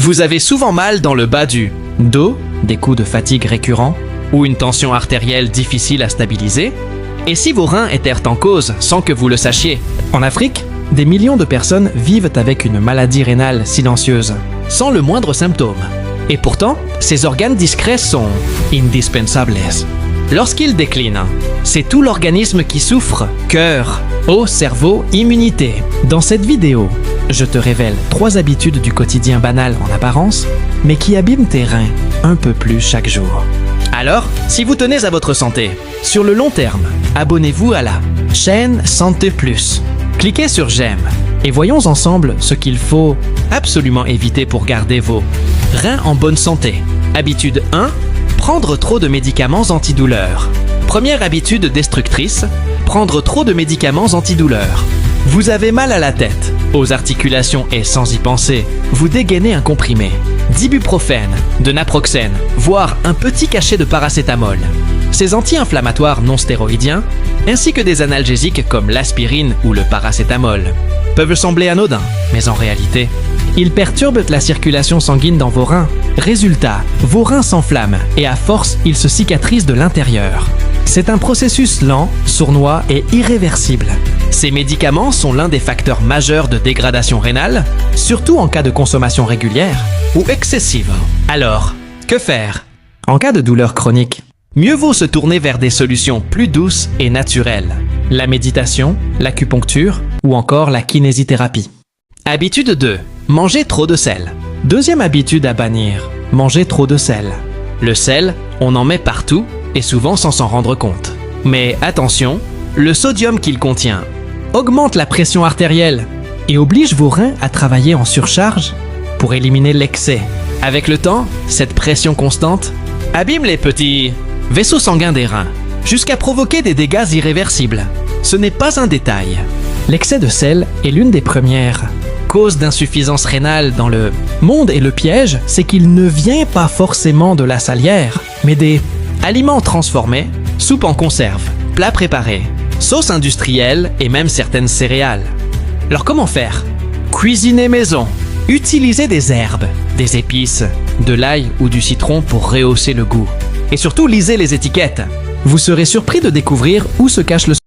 Vous avez souvent mal dans le bas du dos, des coups de fatigue récurrents, ou une tension artérielle difficile à stabiliser? Et si vos reins étaient en cause sans que vous le sachiez? En Afrique, des millions de personnes vivent avec une maladie rénale silencieuse, sans le moindre symptôme. Et pourtant, ces organes discrets sont indispensables. Lorsqu'ils déclinent, c'est tout l'organisme qui souffre: cœur, eau, cerveau, immunité. Dans cette vidéo, je te révèle 3 habitudes du quotidien banales en apparence, mais qui abîment tes reins un peu plus chaque jour. Alors, si vous tenez à votre santé, sur le long terme, abonnez-vous à la chaîne Santé Plus. Cliquez sur j'aime et voyons ensemble ce qu'il faut absolument éviter pour garder vos reins en bonne santé. Habitude 1. Prendre trop de médicaments antidouleurs. Première habitude destructrice, prendre trop de médicaments antidouleurs. Vous avez mal à la tête, aux articulations et sans y penser, vous dégainez un comprimé, d'ibuprofène, de naproxène, voire un petit cachet de paracétamol. Ces anti-inflammatoires non stéroïdiens, ainsi que des analgésiques comme l'aspirine ou le paracétamol, peuvent sembler anodins, mais en réalité, ils perturbent la circulation sanguine dans vos reins. Résultat, vos reins s'enflamment et à force, ils se cicatrisent de l'intérieur. C'est un processus lent, sournois et irréversible. Ces médicaments sont l'un des facteurs majeurs de dégradation rénale, surtout en cas de consommation régulière ou excessive. Alors, que faire? En cas de douleur chronique, mieux vaut se tourner vers des solutions plus douces et naturelles. La méditation, l'acupuncture ou encore la kinésithérapie. Habitude 2. Manger trop de sel. Deuxième habitude à bannir, manger trop de sel. Le sel, on en met partout et souvent sans s'en rendre compte. Mais attention, le sodium qu'il contient augmente la pression artérielle et oblige vos reins à travailler en surcharge pour éliminer l'excès. Avec le temps, cette pression constante abîme les petits vaisseaux sanguins des reins, jusqu'à provoquer des dégâts irréversibles. Ce n'est pas un détail. L'excès de sel est l'une des premières causes d'insuffisance rénale dans le monde, et le piège, c'est qu'il ne vient pas forcément de la salière, mais des aliments transformés, soupe en conserve, plats préparés, sauces industrielles et même certaines céréales. Alors comment faire? Cuisiner maison. Utilisez des herbes, des épices, de l'ail ou du citron pour rehausser le goût. Et surtout, lisez les étiquettes. Vous serez surpris de découvrir où se cache le